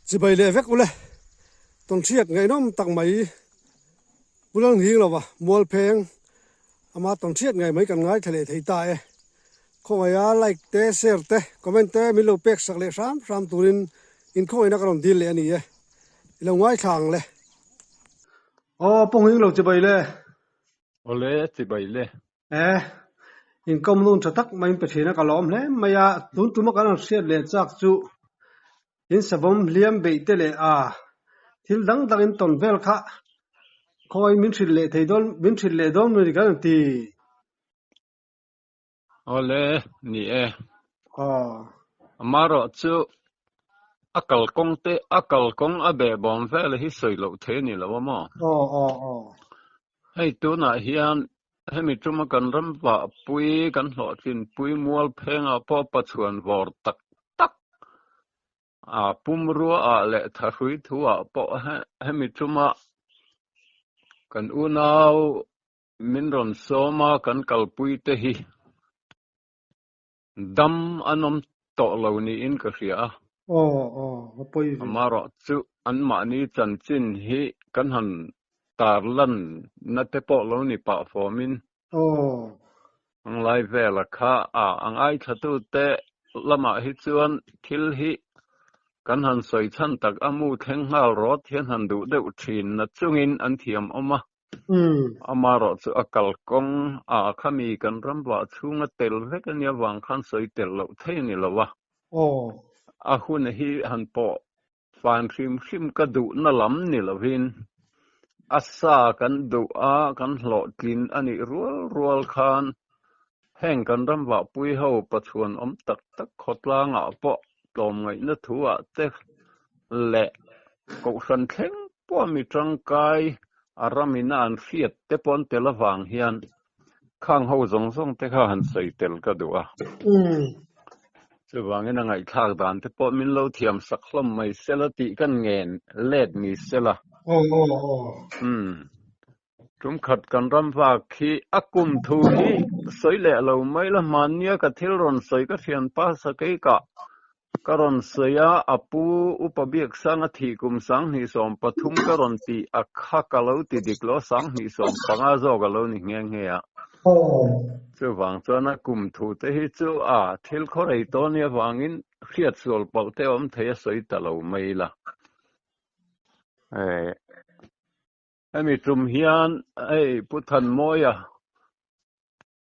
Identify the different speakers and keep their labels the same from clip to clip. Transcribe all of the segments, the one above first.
Speaker 1: chỉ bay lệ vét ule tuần triệt ngày nôm tặng mấy bulan hi lo wa mual pheng ama tuần triệt ngày mấy cần ngay thề thấy tai không ai like te share te comment te mi lo pek sak le ram turin in khoi na karon dil le ani e lo ngai thang le pong hi lo chỉ bay le
Speaker 2: ole ti bai le
Speaker 1: in kom nun chatak mai pe thina kalom le maya tun tuma kan siat le chak chu in sabom liam be te le thil dang dang in ton vel kha khoi min thil le theidon min thil le dom ni kan ti
Speaker 2: ole ni
Speaker 1: à
Speaker 2: amaro chu akal kong abe bom vel hi soi lo the ni lo mo hei tu na hian hemi tuma kan ram wa pui kan hlo tin pui mual pheng a po pa chuan vor tak tak pum ruwa le tharui thuwa po hemi tuma kan unau min ron soma kan kalpui te hi dam anom to lo ni in ka hria
Speaker 1: poi
Speaker 2: amaro chu an ma ni chan chin hi kan han tar lan na te po lo ni pa formin ang lai vela kha ang ai thatu te lama hi chuan thil hi kan han soi chan tak amu theng hal rot hian han du deuh thin na chungin an thiam oma amaro chu akal kong khami kan ramwa chunga tel vekania wang khan soi tel lo theini lowa hun hi han po fan hrim ka du na lam ni lovin asa kan du kan hlo tlin ani rual khan heng kan ramwa pui ho pachuan om tak tak khotlanga po tom ngai na thuwa te le ko san thleng po mi tangkai aramina an fiat te pon telawang hian khang ho zong te kha han sei tel ka duwa chuwangin angai thak dan te po min lo thiam sak hlom mai selati kan ngen let mi sela tum khat kan ram wa khi akum thu hi soi le lo mai la mania ka thil ron soi ka thian pa sakai ka karon soya apu upabiak sang athi kum sang ni som pathum karon ti akha kalo ti diklo sang ni som panga zo galo ni nge nge ya chu wang chona kum thu te hi chu thil khorei to ne wangin khiat sol pau te om thei soi talo mai la ami tum hian puthan moya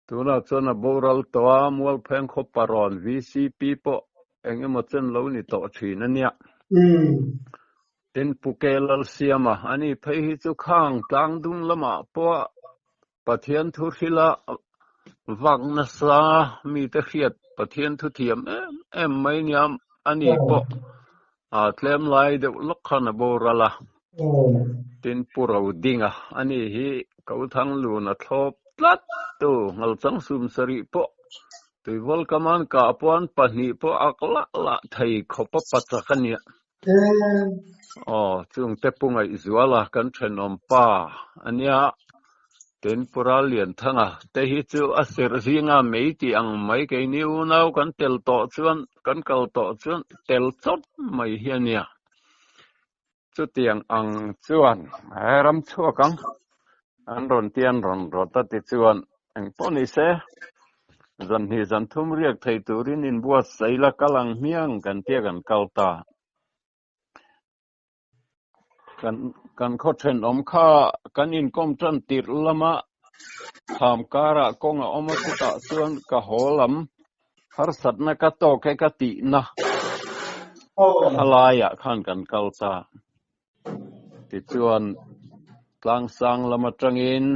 Speaker 2: tuna chona boral toa mual pheng khoparon vcp po engemaw chen lo ni to thina nia tin pukelal siama ani phei hi chu khang tlang dung lama po pathian thu thila wangna sa mi te khiat pathian thu thiam em mai niam ani po tlem lai de lokhana borala tin puro dinga ani hi kau thang lu na thlop tlat tu ngal chang sum sari po tui vol kaman ka puan pahni po akla la thei khopa pachakania chung te pungai zuala kan thenom pa ania ten pura lian thanga te hi chu aser zinga meiti ang mai ke niu nau kan tel to chuan kan kal to chuan tel chot mai hiania chu tiang ang chuan ram chuakang an ron tian ron rota ti chuan ang poni se zan hi zan thum riak thei turin in buat saila kalang miang kan tia kan kalta kan kho then om kha kan in kom tran tir lama tham kara konga oma ta chuan ka holam har satna ka to ke ka ti na halaya khan kan kalta ti chuan tlang sang lama tangin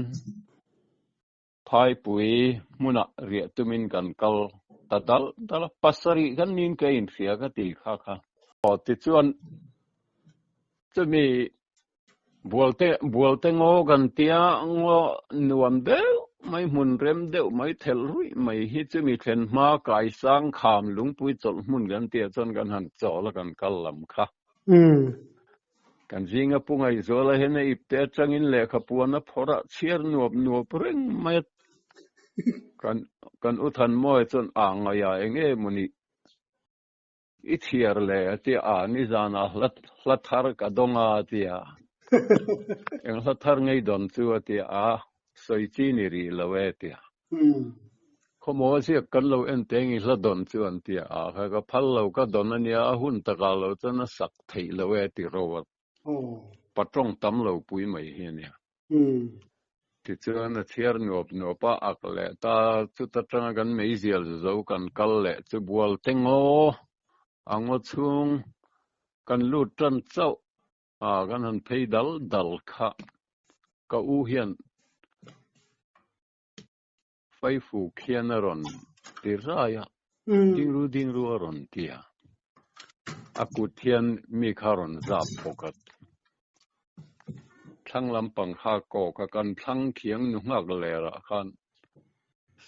Speaker 2: phai pui muna ria tumin kan kal tadal pasari kan nin ke in ria ka ti kha ti chuan chumi bualte ngo kan tia ngo nuam deu mai mun rem deu mai thel rui mai hi chumi thlen ma kai sang kham lungpui chol mun kan tia chon kan han chola kan kallam kha kan zinga pungai zola hena ipte changin lekha puana phora chiar nuop reng mai kan uthan moi chon anga ya enge muni อีเทียร์เลยที่นี่จานะลัดทาร์กดงอาที่เองลัดทาร์ไงดอนตัวที่สวยจีนีรีละเวที่ขโมยเสียกันเราเอ็นเตงิละดอนตัวที่เขาก็พัลเราก็ดอนนี่หุ่นตะกาเราจะน่าสักทีละเวที่เราปัตรงตั้มเราปุยไม่เห็นเนี่ยที่เจอน่ะเทียร์หนูป้าอักเล่ตาจุดตระกันไม่เสียจะเอากันกัลเล่จะบัวเต็งโออังวชุงกันลูดจันเจ้ากันหันเพย์ดัลค่ะก็อูเฮียนไฟฟูเขียนรอนตีรายดิ้งรู้รอนเตียอากุเทียนมีคารอนจับปกัดทั้งลำปังฮาโกกันทั้งเขียงนุ่งอักเลระกัน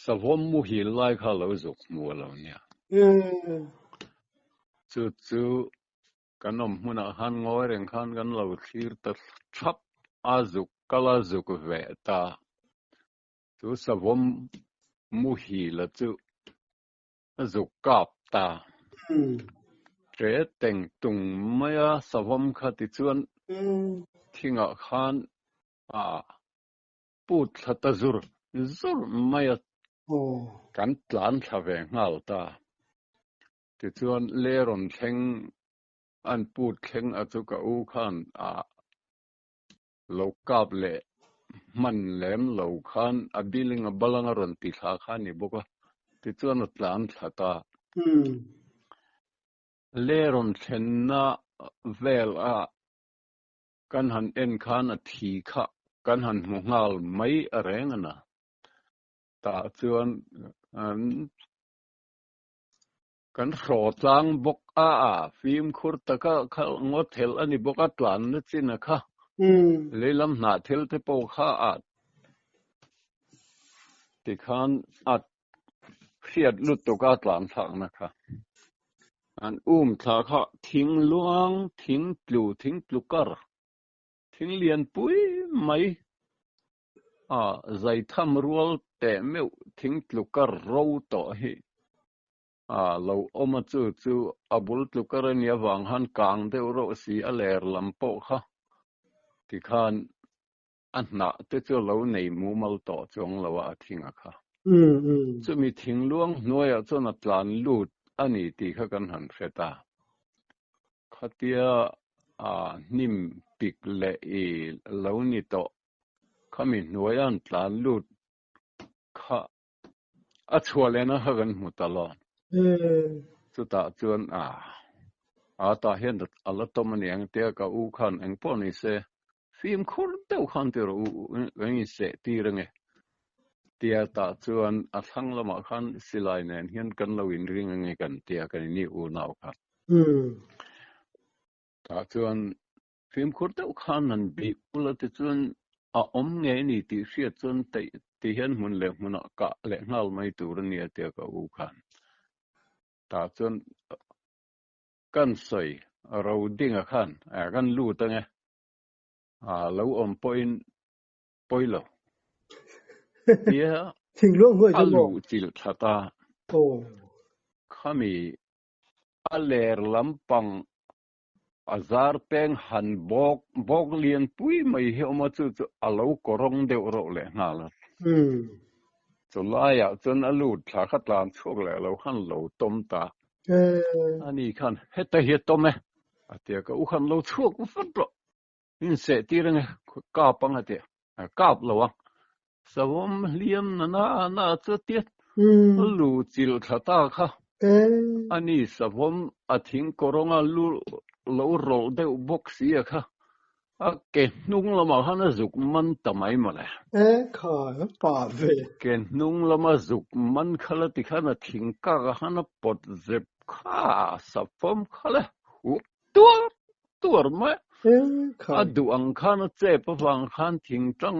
Speaker 2: สะพมมุหิไลข้าเราจุกมัวเราเนี่ยจู่กันนมมุนหันงอยเร่งขันกันเราทีร์ตัดชับจุกกลาจุกเวตาจู่สะพมมุหิละจุกกับตาเรติงตุงไม่สะพมขัดจวนทิ้งขันพูดทัดจุรไม่กันตลานทเวงหัลตาที่ชวนเล่รอนเข่งอันพูดเข่งจุกอูขันโลกาบเล่มันเล่มโลขันบิลิงบาลังรอนติสาขันนี่บอกว่าที่ชวนตลานทัตาเล่รอนเข่งน่ะเวลกันหันเอ็นขันทีขะกันหันหัวงาลไม่อะไรงั้นนะตาชวนกันโสดจังบกฟิล์มคุรตะก็งดเทลอันนี้บกตลานนึกสินะคะเลยลำหน้าเทลเทปโอที่ขันเพียดลุดตกตลานทักนะคะอันทักทิ้งลวงทิ้งปลูกร์ทิ้งเลียนปุยไม่ใจทำรัวแต่ไม่ทิ้งปลูกร์เราต่อให้เรามาจู่บุลตุกรณีวังหันกลางเดียวเราสีอะไรลำโพค่ะที่ขันอันน่ะที่เราในมูมัลต่อจงเราทิ้งค่ะจะมีทิ้งล่วงน้อยจนนัดลานลูดอันนี้ที่เขากันหันเสตาขัดเดียนิ่มปิกเละเรานี่ต่อเขามีน้อยอันลานลูดค่ะชัวร์เลยนะเขากันหมดตลอดสุดท้ายจวนตาเห็นอัลลัตตัวมันยังเตียกับอูขันเองพอนี่เสฟิล์มคุรเต้าขันเตียอูเองเสตีเรื่องเตียตาจวนทั้งละมาขันสิไลเนนเห็นกันเราอินริงเองกันเตียกันนี่อูนาวครับตาจวนฟิล์มคุรเต้าขันนั้นบีอุลติจวนเงนี่ที่เสียจวนที่เห็นมันเล็กมันกะเล็กนัลไม่ตัวนี้เตียกับอูขันตาจนกันใส่เราดิ้งขันกันลู่ตั้งไงเราปอยเราเดี๋ยว
Speaker 1: ทิ้งล่วงเมื่อจะบอก
Speaker 2: ลู่จิลทัตาขามีเลร์ลำปังจาร์เป็งหันบอกเลียนปุยไม่เหี้ยมาจู่เรากรองเดียวเราเลยนั่นแหละจนไล่จนลู่ทักตานช่วงแล้วเราขันเราต้มตาอันนี้ขันเฮตเฮตไหมเดี๋ยวก็อุขันเราช่วงฟัดละนี่เสตีเรื่องกาปังเดี๋ยวกาบเราสวมเลี้ยมน่าจะเตี้ยลู่จิลทัตาค่ะอันนี้สวมทิ้งกรองลู่เราโรเดวบ็อกซี่ค่ะเกนุ่งละมาขันจุกมันทำไมมาเลย
Speaker 1: ค่ะป่าเว
Speaker 2: เกนุ่งละมาจุกมันขลัดขันทิ้งกะขันปดเจ็บข้าสับฟอมขลัดตัวมั้ยดูอังคารเจ็บฟังขันทิ้งจัง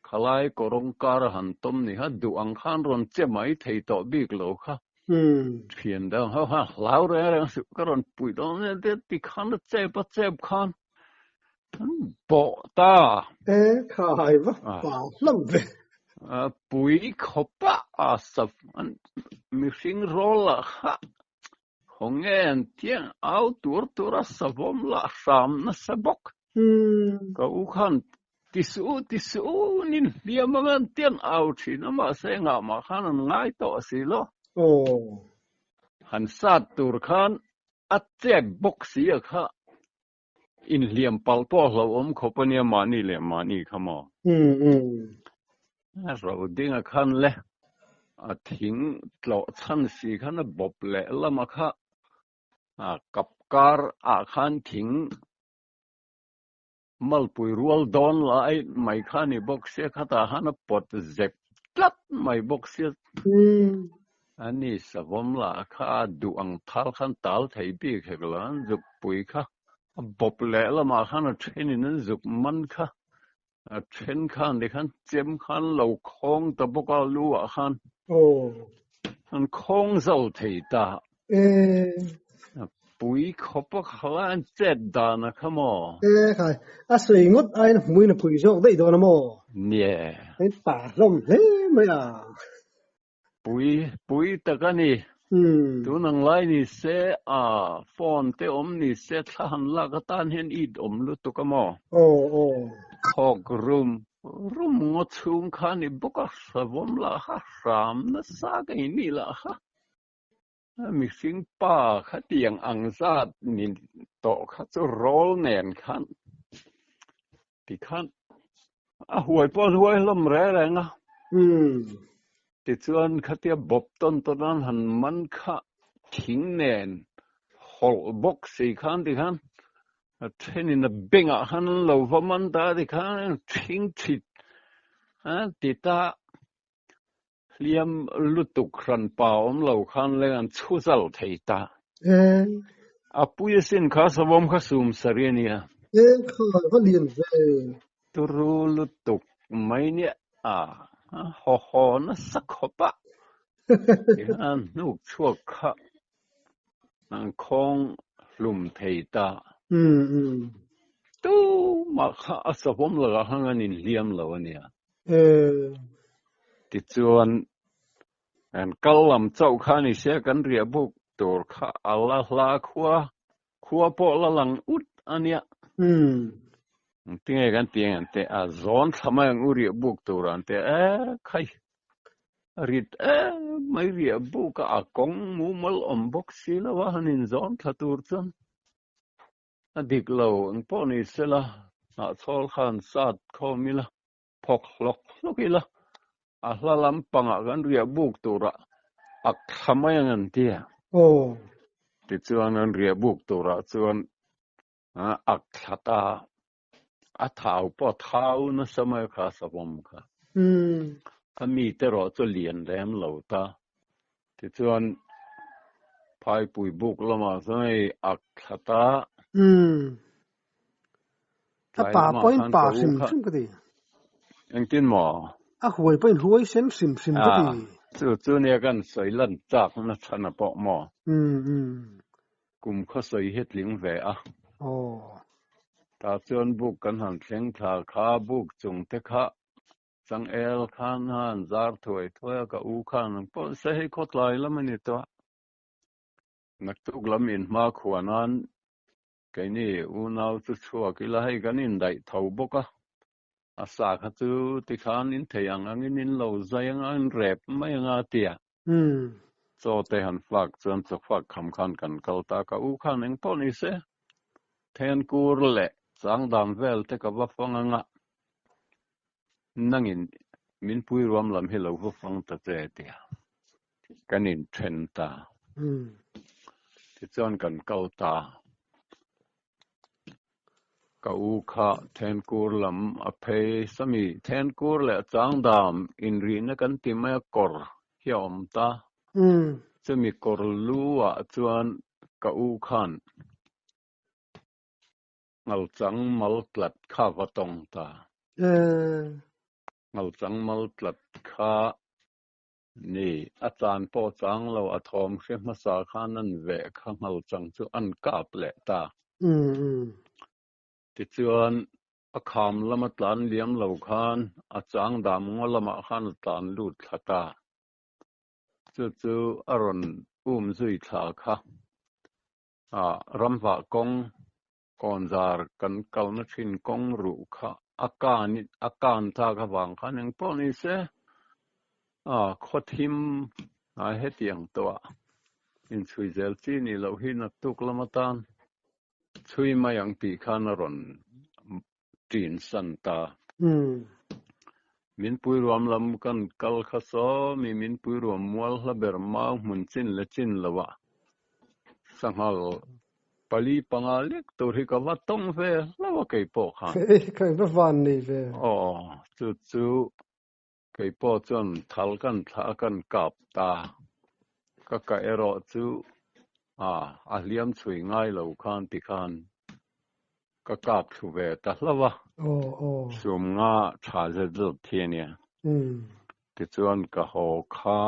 Speaker 2: ขลายกรงการหันต้มนี่ฮะดูอังคารรอนเจ็บไหมเทต่อบิ๊กโลค่ะเพียงเดียวฮะลาวเรื่องสุกรอนปุยตอนนี้เด็กที่ขันเจ็บขันบอกตา
Speaker 1: ขายว่าป่าลำเว
Speaker 2: ปุยขบสับมีสิ่งรอละค่ะ hong en tiang au tur savom la sam na sabok ka u khan tisu nin liamangan tian au thina ma se nga ma khan ngai to silo han sat tur khan atek bok sia kha in liam pal po lo khopania mani le mani khamo ro dinga khan le a thing tlo chan si khan bop le lama kha a kapkar a khan thing malpui rual don lai mai khani boxia khata hana pot zep tlat mai boxia ani savom la kha du ang thal khan tal thei bi kheglan zuk pui kha bop le lama khan thenin zuk man kha then khan de khan chem khan lo khong ta boka lu a khan an khong zau thei ta pui khopa khalan chet da na khamo
Speaker 1: khai a sui ngot ai mui na pui jok dei do na mo
Speaker 2: nie
Speaker 1: ai pa lom le mai à
Speaker 2: pui ta ka ni tu nang lai ni se a phone te ni se than la ka tan hen i lu tu ka mo khok rum ngot chung khan ni boka savom la ha ram na sa ka ni la ha mi sing pa kha tiang ang zat ni to kha chu rol nen khan ti khan a huai po huai lom re re nga ti chuan khatia bop ton tonan han man kha thing nen hol box si khan ti khan a then in the binga khan lo vaman ta ti khan thing thit a ti ta liam lutuk ran paom lo khan le an chu zal thei ta a puya sin kha savom kha sum sariania
Speaker 1: kha ko lien ve
Speaker 2: turu lutuk mai ni a ho na sakhopa an nuk chuak kha an khong lum thei ta tu ma kha savom la hang in liam lo ania ti chuan an kalam chau kha ni se kan ria buk tur kha ala hla khua po la lang ut ania tinge kan tiang ante a zon thama ang uri buk tur ante khai rit mai ria buk a kong mu mal bok sila wa hanin zon thatur chon adik lo ang po ni sela a chol khan sat khomila phok lokila a hlalam panga kan ria buk tura ak thamay ang tia ti chuan an ria buk tura chuan ak thata a thau po thau na samay kha savom kha ami te ro chu lian lem lo ta ti chuan phai pui buk lama sai ak thata
Speaker 1: a pa point pa sim sim ka ti
Speaker 2: ang tin mo
Speaker 1: a huai point huai sem sim ka ti
Speaker 2: chu ne kan soi lan chak na thana po mo kum kha soi het ling ve a ta chuan buk kan han thleng thla kha buk chung te kha chang el khan han zar thoi ka u khan po se he khot lai lamani to nak tuk lam in ma khuanan cái này u nào tu chua cái là hay cái nín đại thầu bốc á sa khát tu thì khan nín thầy ang nín lâu dài ang rep mấy ngà tia cho tây hàn phạc chân chọc phạc khăm khan cần cầu ta cả u khan anh po ni se then kur lệ sang đam vel te ka va phong anga nangin min pui rom lam hi lo va phong ta te tia cái nín then ta thì chân cần cầu ta kau kha then kur lam a phei sami then kur le chang dam in ri na kan ti ma kor hiom ta sami kor lu a chuan kau khan ngal chang mal tlat kha va tong ta ngal chang mal tlat kha ni a chan po chang lo a thom khe ma sa khan an ve kha ngal chang chu an kap le ta ti chuan a kham lama tlan liam lo khan a chang dam ngo lama khan tlan lut thata chu aron zui thla kha รำว่ากงก่อนจารกันเกลนัชินกงรูค่ะอาการจากวางคันยังป้อนี่เสขดทิมเฮตียงตัวอินสุยเซลจีนี่เราหินักตุกละมาตันช่วยมาอย่างปีขานรอนจีนสันตามินปุยรวมลำกันกัลขสอมีมินปุยรวมมัวลเบอร์มามุนจินละจินละวะสังหารปลีปังอาเล็กตัวที่กว่าต้องเวละวะไก่ปอกฮะ
Speaker 1: ใครเป็นฟันนี่เว้ย
Speaker 2: จู่ไก่ปอกจนทัลกันทากันกับตาก็ไก่รอจู่อาเลียมช่วยง่ายเหล่าคันติคันก็กับสุเวตละวะสวมงาชาเจดเทียเนี่ยที่จวนก็หอค้า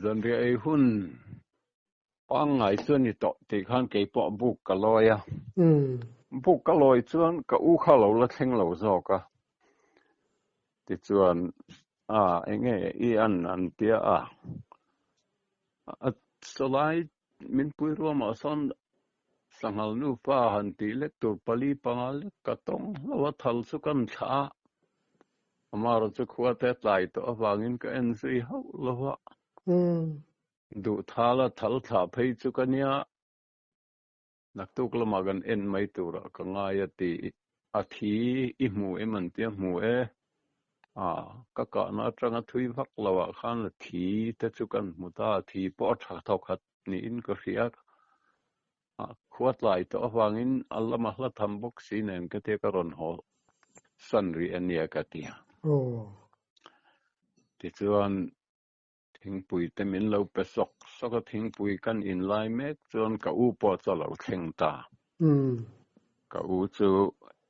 Speaker 2: จนเรียหุ่นปังไงส่วนนี้ต่อที่คันไก่ปอกบุกกะลอยบุกกะลอยจวนก็อู้ข้าเหล่าละเท่งเหล่าซอกะที่จวนเองอีอันเดียสลายมินปุยรวมอสันสังหารนูฟ้าหันตีเล็กตัวปลีปังเล็กกะต้องละวัทัลสุกันช้ามาเราจะขวดแต่ไหลตัววางินก็เอ็นซีเฮาละวะดูท่าละทัลท่าเพย์สุกันเนียนักตุกละมากันเอ็นไม่ตัวละก็ง่ายตีอาทิอิมูมันเตียมูก็กะน่าจังทุยพักละวะขันละทีแต่สุกันมุตาทีปอดหักทอกหัดนี่อินก็เสียขวดไหลตัววางินอัลละมาละทำบุกซีเนนก็เทกรอนหอสันรีอันเนียกตีที่จวนทิ้งปุยเต็มินเราไปสกทิ้งปุยกันอินไลเมกจวนกับอูปอจะเราเข่งตากับอูจู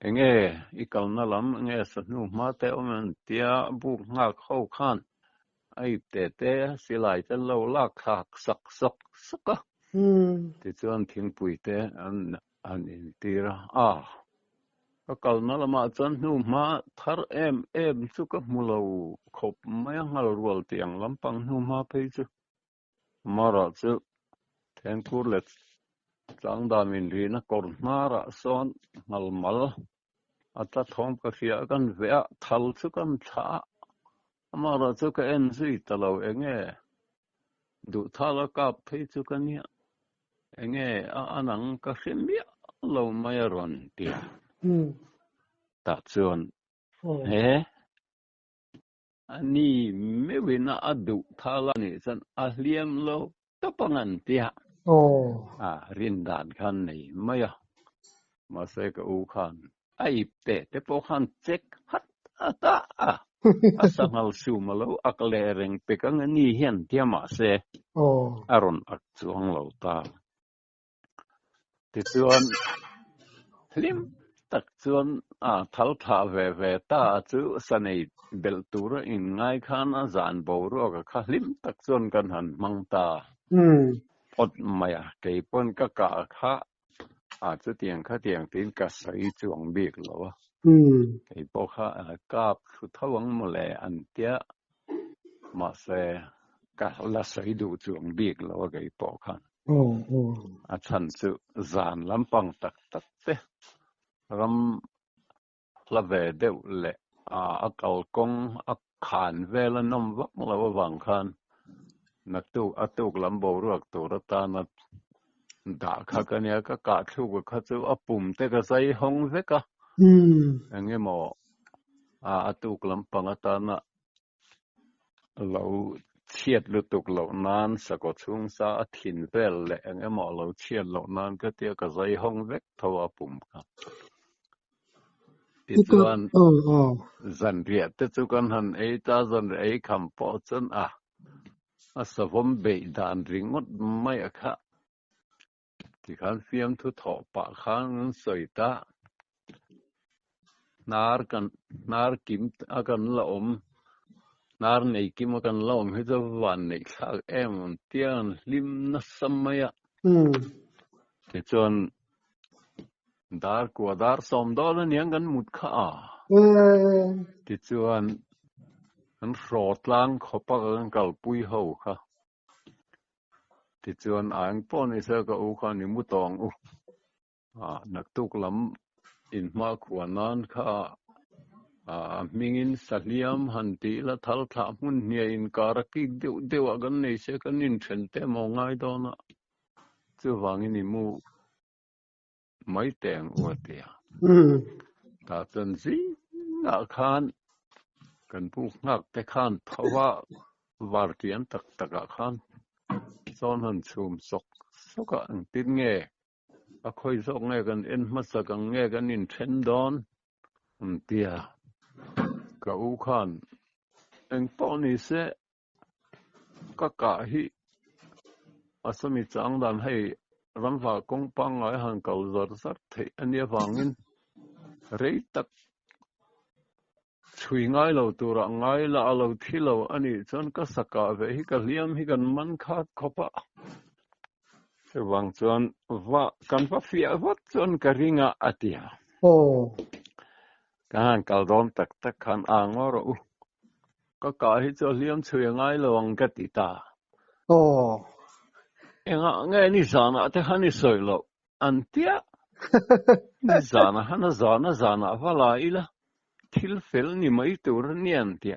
Speaker 2: อีกนั่นลำสนุกมาแต่มันเตียบุกหักเข้าขันไอ้เตะสิไหลจะเราลากหักสักที่จวนทิ้งปุยเตอันอินตีระก็นั่นละมาจันนูมาทาร์เอ็มสุกมุลาขบไม่ยังรัวเตียงลำปังนูมาไปจูมาราจูแทนคูเล็ตจังดามินรีนักกอร์นาราซอนมัลอัตท้องก็เสียกันเวะทัลสุกันช้ามาราจูก็เอ็นซีตลอดดูทัลกับไปจูกันเนี่ยอันนั้นก็เสียมีเราไม่รอนเตียตัดส่วนอันนี้ไม่เว้นอดูทาลานี่สันอาเลียมโลตปังอันเตียรินดานขันนี่ไม่มาเสกอูขันไอเตะพวกขันเจ็กฮัตตาสังหารสูมาโลอักเลเริงเปกังนี่เห็นเทียมาเสอารอนอักจวงโลตาติดส่วนลิมตักส่วนทัลทาเวตาจูสนัยเบลตูร์อินไงขันจานบอรู้ก็ขลิมตักส่วนกันหันมังตาอดไม่เกี่ยปนก็กะข้าจะเตียงตีนก็ใส่จวงบีกแล้วเกี่ยปข้ากาบสุดท้วังมเลอันเตียมาเสกะละใส่ดูจวงบีกแล้วเกี่ยปข้าฉันสุจานลำปังตักเตะรำละเวเดวเละอักลกงอักขานเวลนมวักละวังขันนักตุกลำโบรวกตัวรตานัดด่าข้ากันเนี่ยก็กาดทุกข้าจะปุ่มเตะก็ใส่ห้องเวกหมอตุกลำปังตานะเราเชียดลุตุกเหล่านั้นสะกดช่วงซาถิ่นเวลเละหมอเราเชียดเหล่านั้นก็เตียก็ใส่ห้องเวกทว่าปุ่มครับที่ส่วนจันเรียแต่จุกันหันตาจันคำปอจันสวมเบดานริงดไม่ค่ะที่ขันเฟียมทุถอปะขันสวยตานาร์กิมกันละนาร์ในกิมกันละให้จะวันในข้าวมันเตียนลิมนัสมัยที่จนดาร์กว่าดาร์สมดอลนี่ยังกันมุดข้าที่จวนอันโสดล้างขบปะกันกัลปุยหูค่ะ thì chuan anh pon isa ka u khan ni mu tong u nak tuk lam in ma khuanan kha mingin saliam hanti la thal tha mun nia in karaki deu agan nei se kan in thente mo ngai dona chu wangin ni mu mai teng u tia ta chen si na khan kan pu ngak te khan thawa war tian tak taka khan son han chum sok soka ang tin nge a khoi sok nge kan en ma sa kan nge kan in then don tia ka u khan eng poni se ka hi asami chang dan hei ramwa kong pang ai han kal zar sar thei ania wangin rei tak chui ngai lo tura ngai la lo thilo ani chon ka saka ve hi ka liam hi kan man khat khopa se wang chon wa kan fa fia wat chon ka ringa atia kan kal dom tak tak khan angor u ka hi cho liam chui ngai lo ang ka ti ta enga nge ni zana te hani soi lo antia ni zana wala ila thil fel ni mai tur nian ti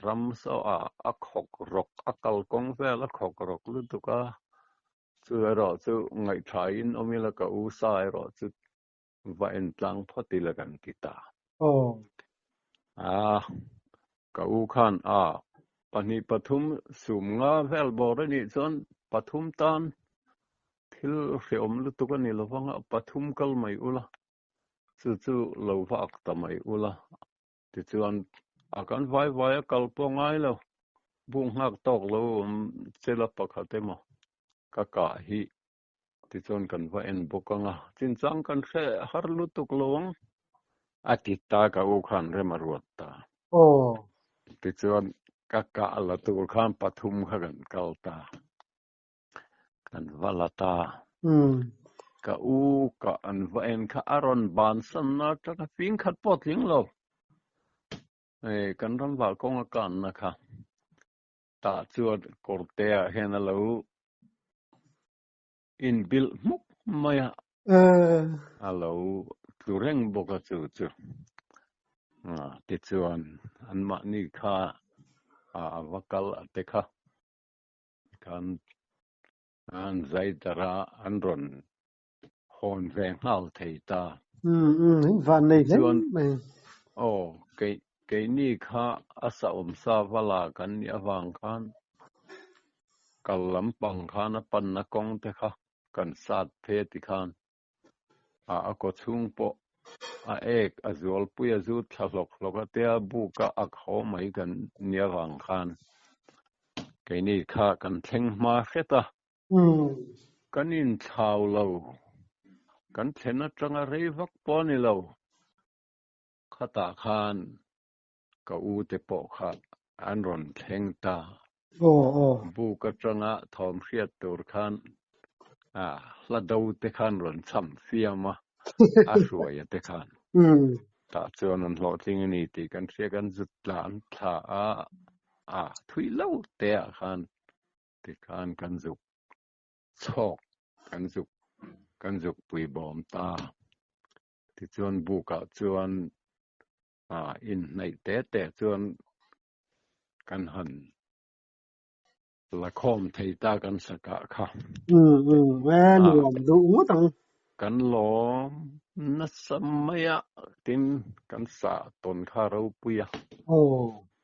Speaker 2: ram so a khok rok akal kong vel a khok rok lu tu ka chu ro chu ngai thain omila ka u sai ro chu va en tlang photi la kan ti ta ka u khan pani pathum sum nga vel bor ni chon pathum tan thil hreom lu tu ka ni lo wanga pathum kal mai ula chu lo vak ta mai ula ti chuan akan vai kal po ngai lo bung hak tok lo chela pakhate mo ka hi ti chuan kan va en bokanga chin chang kan khe har lu tuk lowang ati ta ka u khan re maruat ta ti chuan ka ala tu khan pathum kha kan kal ta kan valata ka u ka an va en kha aron ban san na ta ka ping khat pot ling lo kan ram va kong kan na kha ta chuan kortea hen lo in bil muk maya alo tureng boka chu ti chuan an ma ni kha vakal te kha kan an zai tara an ron hon ve ngal thei ta
Speaker 1: van nei
Speaker 2: chuan
Speaker 1: mai
Speaker 2: ke ni kha asa sa wala kan ni awang khan kalam pang khan pan na kong te kha kan sat phe ti khan ko chung po ek azol puya zu thlok loka te bu ka akho mai kan niawang khan ke ni kha kan thleng ma kheta kan in thau lo kan thena tanga rei vak po ni lo khata khan ka u te po kha an ron thleng ta bu ka tanga thom hriat tur khan la do te khan ron cham fiama a hruai te khan ta chuan an hlo tling ni ti kan hria kan zut tlan thla thui lo te khan ti khan kan zuk chok kan zuk pui bom ta ti chuan bu ka chuan in nei te chuan kan han la khom thei ta kan saka kha
Speaker 1: nuam du tang
Speaker 2: kan lom na samaya tin kan sa ton kha ro puya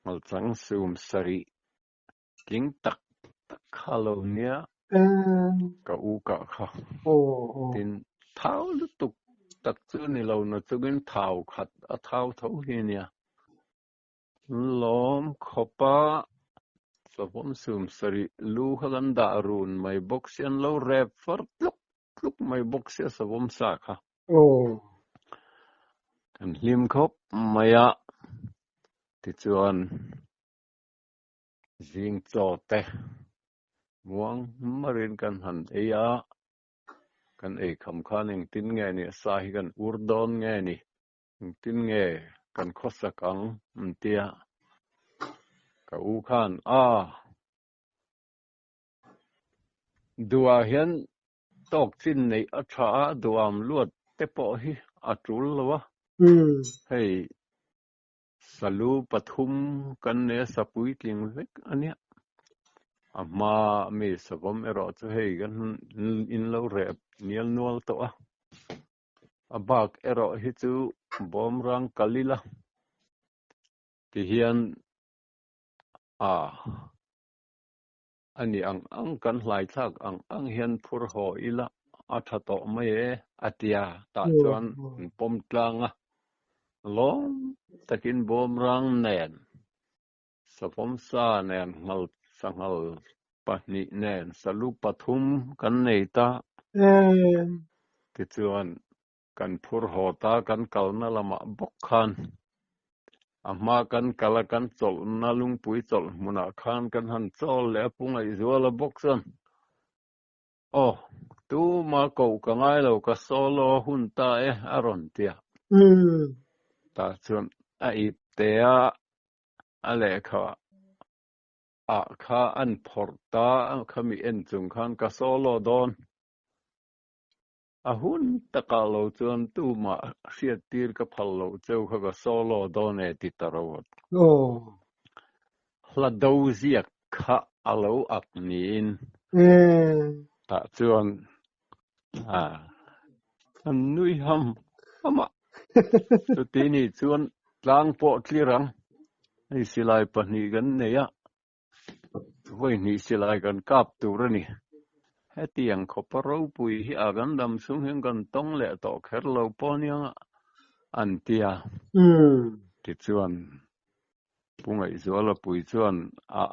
Speaker 2: mal chang sum sari king tak khalo nia ka u ka kha tin thau lu tuk tak chu ni lo na chugin thau khat a thau tho hi nia lom khopa sabom sum sari lu halan da run mai boxian lo rep for luk mai boxia sabom sa kha kan hlim khop maya ti chuan jing cho te muang marin kan han eya kan kham khaning tin nge ni sa hi kan urdon nge ni tin nge kan khosakang tia ka u khan đùa hiến tóc chín này ở trả đùa luộc tế bộ hi ở trú lo hey salu pathum kan ne sapui tling vek ania ama me savom ero chu hey gan in lo rep nial nual to a abak ero hi chu bom rang kalila ti hian a ani ang kan hlai thak ang hian phur ho ila a tha to mai e atia ta chuan pom tlanga long takin bom rang nen sapom sa nen ngal sangal pahnih nen salu pathum kan nei ta ti chuan kan phur ho ta kan kalna lama bok khan ama kan kala kan chol na lungpui chol hmuna khan kan han chol le pungai zuala bok chuan tu ma ko ka ngai lo ka solo hun ta e aron tia ta chuan a ip te a le kha a kha an phor ta khami en chung khan ka solo don a hun taka lo chuan tu ma hriat tir ka phal lo cheu kha ka solo don e ti tarawat hla do ziak kha alo ak niin ta chuan an nui ham ama tu ti ni chuan tlang po tlirang ei silai pahnih kan nei a voi ni silai kan kap turani hetiang khoparo pui hi agan dam sung hin kan tong le to kher lo ponianga an tia ti chuan pungai zuala pui chuan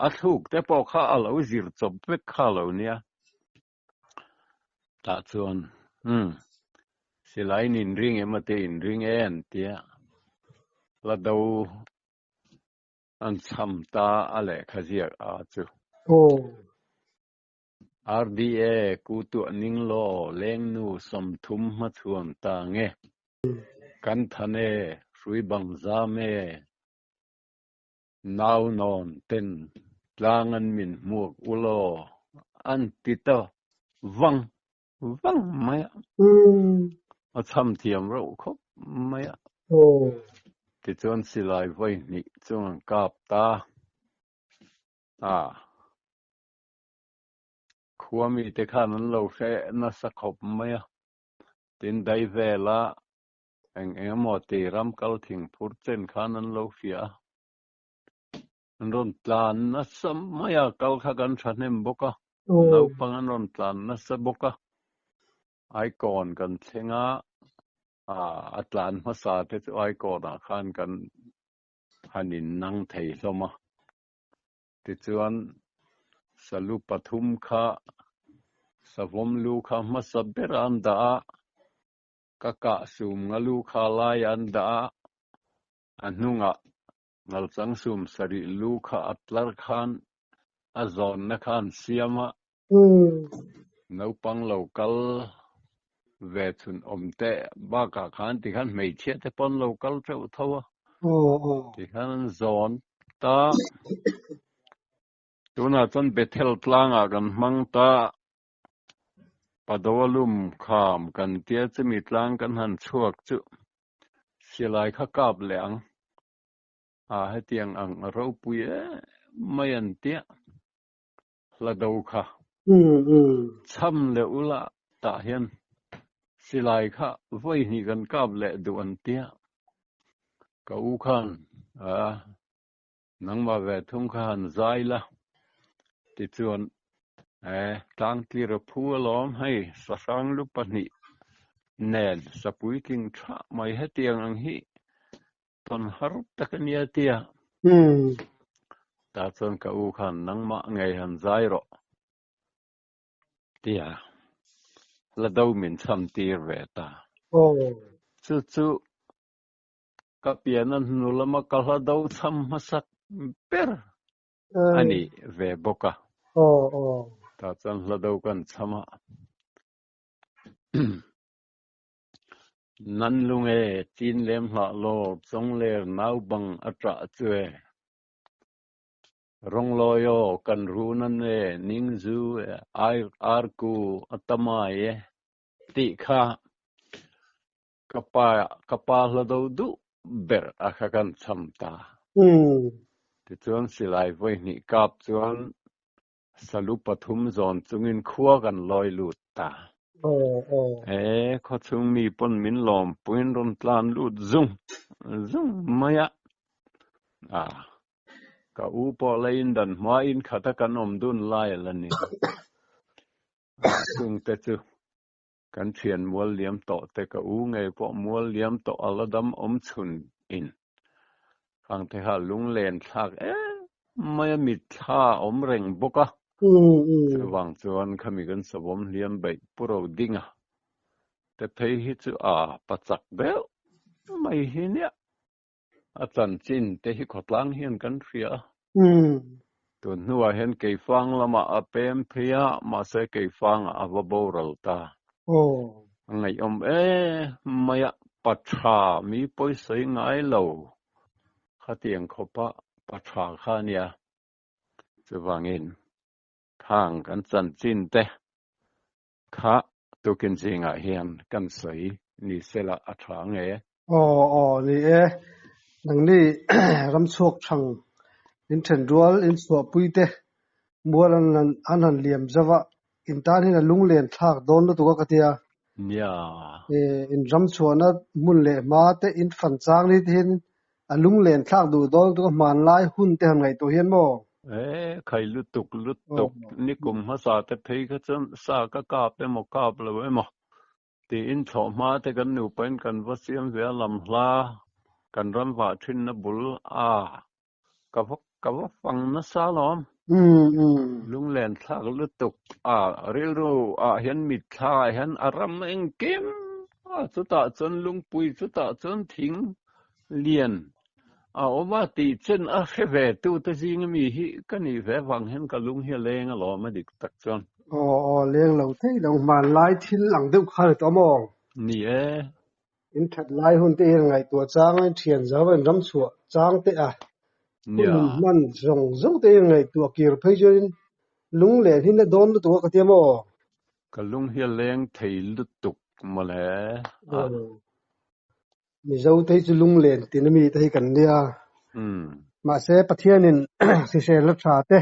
Speaker 2: a thuk te po kha alo zir chop vek kha lo nia ta chuan silai nin ring emate in ring en tia la do an cham ta ale khaziak a chu RDA ku tu ning lo leng nu som thum ma chuan ta nge kan thane rui bang za me nau non ten tlangan min muak ulo an tita vang maya a cham thiam ro khop maya ti chuan silai voi ni chuan kap ta khuami te khan an lo hre na sa khop maya tin dai vela emo ti ram kal thing phur chen khan an lo fia an ron tlan na sam maya kal kha kan thanem boka no pang an ron tlan na sa boka ai kon kan thenga atlan ma sa te chu ai kon a khan kan hanin nang thei hloma ti chuan salu pathum kha savom lu kha ma sabberan da kaka sum ngalu kha lai an da anunga ngal chang sum sari lu kha atlar khan azon na khan siama no pang local về chun omte ba ka khan ti khan mei che te pon local cheu thawa ti khan zon ta tuna chon bethel tlanga kan mang ta padawalum kham kan tia chumi tlang kan han chuak chu silai kha kap leang hetiang ang ro pui mai an tia la do kha cham le ula ta hian silai kha voi ni kan kap le du an tia ka u khan nang ma ve thum khan zai la ti chuan tlang tlir phu lom hei sa sang lu pani nen sapui king tha mai hetiang ang hi ton har takania tia ta chuan ka u khan nang ma ngei han zai ro tia la do min cham tir ve ta chu ka pian an nu lama ka la do cham masak per ani ve boka ta chuan la do kan chama nan lunge tin lem hla lo chong ler nau bang atra chue rong loyo kan runan ning zu ai arku atamai ti kha kapa hladau du ber akhakan chamta ti chuan silai voi ni kap chuan salu pathum zon chungin khua kan loi lut ta kho chung mi pon min lom puin ron tlan lut zung maya ka u po lein dan ma in khata kan om dun lai lani chung te chu kan thian mual liam to te ka u nge po mual liam to aladam om chun in khang te ha lung len thak maya mit tha om reng boka wang chuan khami kan savom liam bai puro dinga te thei hi chu pachak bel mai hi nia chan chin te hi khotlang hian kan ria tun nuwa hen kei fang lama apem phia ma se kei fang avaboral ta ngai om maya patha mi poi sei ngai lo khatiang khopa patha khania chuwangin khang kan chan chin te kha tukin jinga hian kan sei ni sela atha nge
Speaker 1: ni nang ni ram chok thang in then dual in so puite mual an liam zawa in tan hin lung len thak don lu tu ka tia in ram chuana mun le ma te in fan chang ni hin a lung len thak du don tu man lai hun te han ngai to hian mo
Speaker 2: khai lutuk ni kum ha sa te phei kha chan sa ka kap te mo kap lo mo ti in tho ma te kan nu pen kan va siam ve lam hla kan ram wa thin na bul ka va fang na sa lom lung len thak lutuk ril ru hian mit tha hian aram eng kim chu ta chon lung pui chu ta chon thing lian oma ti chen ve tu te jing mi hi kani ve wang hen ka lung hi leng a lo ma dik tak chon
Speaker 1: leng lo thei lo man lai thil lang deuh khar to mo
Speaker 2: ni
Speaker 1: in that lai hun te ngai to chang in thian zawen ram chua chang te man zong te ngai to kir phei join lung len hin na don tu ka te mo
Speaker 2: ka lung hi leng thei lutuk ma le
Speaker 1: mi zo te chu lung len tin mi te kan nia ma se pathianin si se la tha te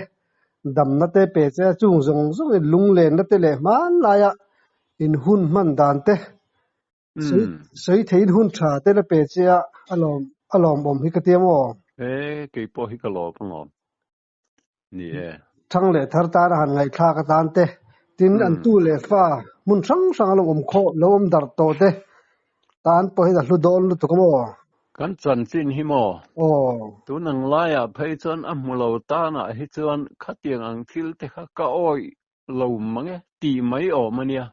Speaker 1: dam na te pe che chung zong lung len na te le man la ya in hun man dan te sei thein hun tha te la pe che alom bom hi ka te mo
Speaker 2: ke po hi ka lo pangom ni
Speaker 1: thang le thar ta han ngai tha ka tan te tin an tu le fa mun sang lo kho lo dar to te tan po hi da hlu don lu tu ko mo
Speaker 2: kan chan chin hi mo tu nang la ya phei chon a mulo ta na hi chon khatiang ang thil te kha ka oi lo mange ti mai mania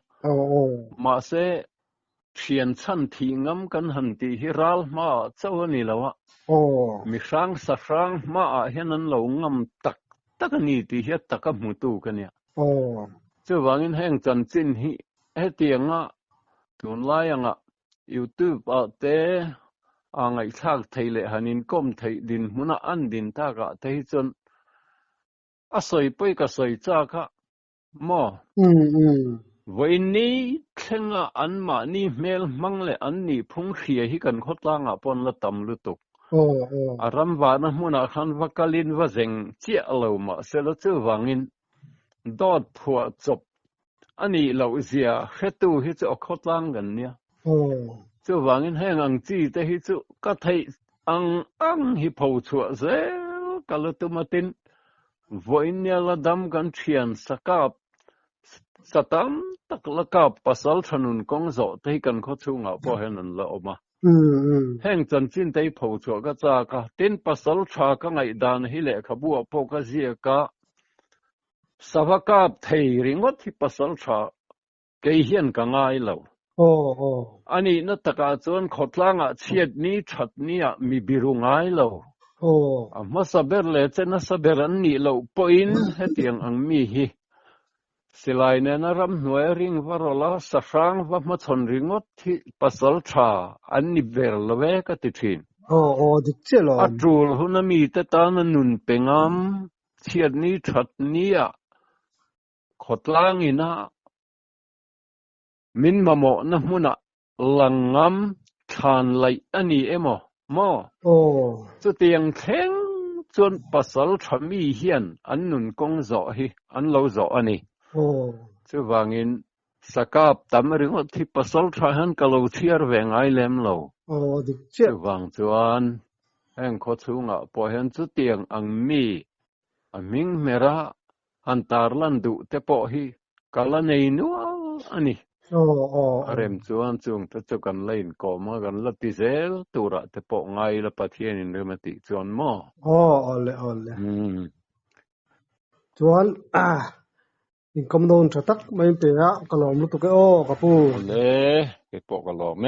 Speaker 2: ma se thian chan thi ngam kan han ti hi ral ma chaw ni lawa mi sang sa sang ma hian an lo ngam tak ni ti hi tak a mu tu kan ya chu wangin heng chan chin hi tianga tun lai anga YouTube te ngai thak theile hanin kom thei din muna an din ta ka thei chon asoi poi ka soi cha kha mo voini thenga an ma ni mel mangle an ni phung khia hi kan khotlanga pon la tam lutuk aram wa na muna khan vakalin wa zeng chia lo ma selo chu wangin dot phua chop ani lo zia hetu hi chu khotlang gan nia chu wangin heng ang chi te hi chu ka thei ang hi pho chua ze kalatumatin voinya la dam kan thian sakap satam tak la kap pasal thanun kong zo te kan kho chunga po henan la oma heng chan chin te pho chua ka cha ka tin pasal tha ka ngai dan hi le khabu po ka zia ka savakap thei ringot hi pasal tha ke hian ka ngai lo ani na taka chuan khotlanga chiat ni that nia mi biru ngai lo ma saber le chena saber an ni lo poin hetiang ang mi hi silai ne na ram hnuai ring varola safrang va ma chon ringot thi pasal tha an ni ver love ka ti thin
Speaker 1: dik che lo
Speaker 2: atrul hunami te ta na nun pengam เชียนนี้ชัดเนี่ยขดล่างอินะมินมาโมนะมุนะลังงำชานไหลอันนี้เอโม
Speaker 1: โอ้
Speaker 2: จะเตียงแข็งจนปัสสาวะมีเหียนอันนุนกงจ่อฮีอันเราจ่ออันนี้
Speaker 1: โอ้
Speaker 2: จะวางินสกับตามเรื่องที่ปัสสาวะหันกะโลเทียร์แวงไอเลมเรา
Speaker 1: โอ้ดิเจ็
Speaker 2: จะวางจวนแห่งขดสูงอ่ะพอเห็นจุดเตียงอังมีอันมิงเมระอันตาร์ลันดุเตปอฮีกาลานเนัวอันนี้
Speaker 1: โอ้โอ้
Speaker 2: เริ่มจวนจงจะกันเล่นก็มากันละติเซลตัวระเตปอไงละปะเทียนินเรื่องติจวนมอ
Speaker 1: โอ้โอ้เลยจวนอินคอมโดนชัตักไม่เป็นอะกะลอมลุตุกโอ้กะปู
Speaker 2: เลยเก็บปอกกะลอมไหม